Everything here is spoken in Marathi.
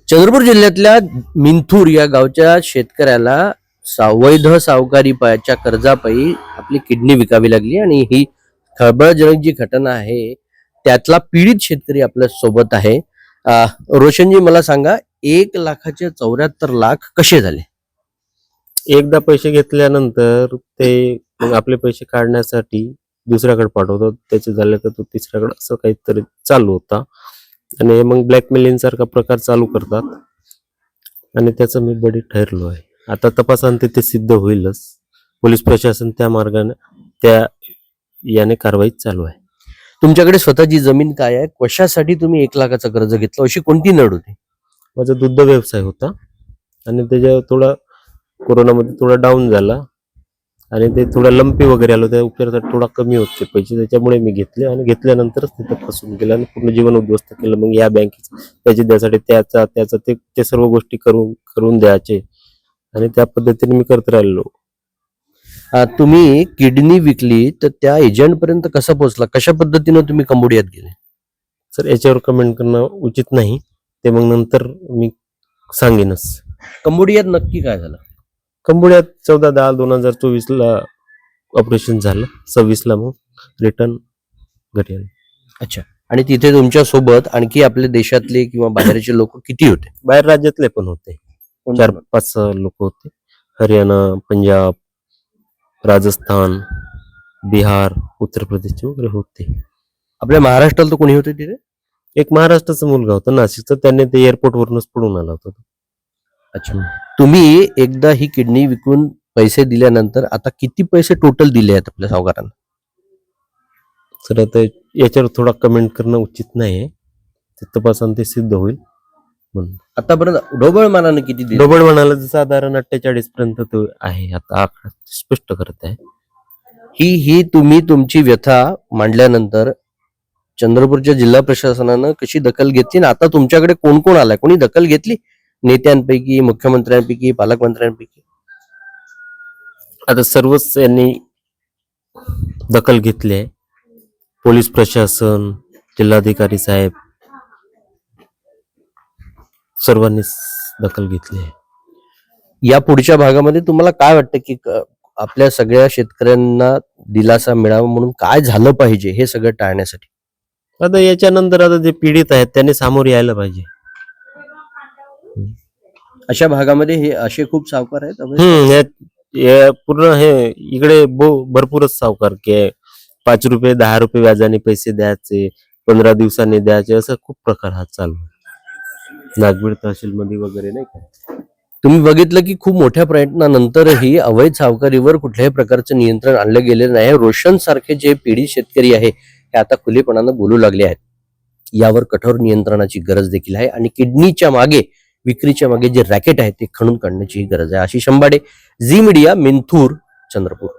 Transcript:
चंद्रपूर जिल्ह्यातल्या मिंथूर या गावच्या शेतकऱ्याला अवैध सावकारीच्या कर्जापायी आपली किडनी विकावी लागली आणि ही खळबळजनक जी घटना आहे त्यातला पीडित शेतकरी आपल्या सोबत आहे. रोशनजी, मला सांगा, 1,74,00,000 कसे झाले? एकदा पैसे घेतल्यानंतर ते मग आपले पैसे काढण्यासाठी दुसऱ्याकडे पाठवतात. त्याचे झाले का तो तिसऱ्याकडे, असं काहीतरी चालू होता आणि मग ब्लॅकमेलिंग सारखा प्रकार चालू करतात आणि त्याचं मी बळी ठरलो आहे. आता तपासांती ते सिद्ध होईलच. पोलीस प्रशासन त्या मार्गाने याने कारवाई चालू आहे. तुमच्याकडे स्वतःची जमीन काय आहे? कशासाठी तुम्ही 1,00,000 कर्ज घेतलं? अशी कोणती नड होती? माझा दुग्ध व्यवसाय होता आणि त्याच्या थोडा कोरोनामध्ये थोडा डाऊन झाला आणि ते थोडा लंपी वगैरे आलो, त्या उपचारासाठी थोडा कमी होते पैसे, त्याच्यामुळे मी घेतले आणि घेतल्यानंतरच तिथं फसून गेलं आणि पूर्ण जीवन उद्ध्वस्त केलं. मग या बँकेचं त्याची द्यासाठी त्याचा ते सर्व गोष्टी करून द्यायचे आणि त्या पद्धतीने मी करत राहिलो. तुम्ही किडनी विकली तर त्या एजंट पर्यंत कसा पोहोचला? कशा पद्धतीने तुम्ही कंबोडियात गेले? सर, याच्यावर कमेंट करणं उचित नाही, ते मग नंतर मी सांगेनच. कंबोडियात नक्की काय झालं? कंबोडियात 14/10/2024 ऑपरेशन झालं. 26 मग रिटर्न घरी आलो. अच्छा. आणि तिथे तुमच्या सोबत आणखी आपल्या देशातले किंवा बाहेरचे लोक किती होते? बाहेर राज्यातले पण होते, 4-5 लोक होते. हरियाणा, पंजाब, राजस्थान, बिहार, उत्तर प्रदेशचे वगैरे होते. आपल्या महाराष्ट्राला तर कोणी होते तिथे? एक महाराष्ट्राचा मुलगा होता नाशिकचा, त्याने ते एअरपोर्टवरूनच पळून आला होता. अच्छा. तुम्ही एकदा ही किडनी विकून पैसे दिल्यानंतर आता किती पैसे टोटल दिले आहेत आपल्या सावकारांना? सर, आता याच्यावर थोडा कमेंट करणं उचित नाही, ते तपासांती सिद्ध होईल म्हणून. आतापर्यंत ढोबळ मानाने किती दिले? डबल म्हणाला साधारण 48 पर्यंत तो आहे. आता आकडा स्पष्ट करत आहे. ही तुम्ही तुमची व्यथा मांडल्यानंतर चंद्रपूरच्या जिल्हा प्रशासनानं कशी दखल घेतली आणि आता तुमच्याकडे कोण कोण आलाय? कोणी दखल घेतली? नेत्यांपैकी, मुख्यमंत्र्यांपैकी, पालकमंत्र्यांपैकी? आता सर्वच यांनी दखल घेतली आहे. पोलीस प्रशासन, जिल्हाधिकारी साहेब, सर्वांनीच दखल घेतली आहे. या पुढच्या भागामध्ये तुम्हाला काय वाटतं की आपल्या सगळ्या शेतकऱ्यांना दिलासा मिळावा म्हणून काय झालं पाहिजे हे सगळं टाळण्यासाठी? आता याच्यानंतर आता जे पीडित आहेत त्यांनी सामोर यायला पाहिजे. अशा भागामध्ये हे असे खूप सावकार आहेत. पूर्ण हे इकडे भरपूरच सावकार की 5 रुपये 10 रुपये व्याजाने पैसे द्यायचे, 15 दिवसांनी द्यायचे, असं खूप प्रकार हा चालू आहे नागबीड तहसील मध्ये वगैरे, नाही का? तुम्ही बघितलं की खूप मोठ्या प्रयत्नानंतरही अवैध सावकारीवर कुठल्याही प्रकारचं नियंत्रण आणलं गेलेलं नाही. रोशन सारखे जे पीडित शेतकरी आहे हे आता खुलेपणानं बोलू लागले आहेत. यावर कठोर नियंत्रणाची गरज देखील आहे आणि किडनीच्या मागे, विक्रीच्या मागे जे रॅकेट आहे ते खणून काढण्याची गरज आहे. आशिष अंबाडे, झी मीडिया, मिंथूर, चंद्रपूर.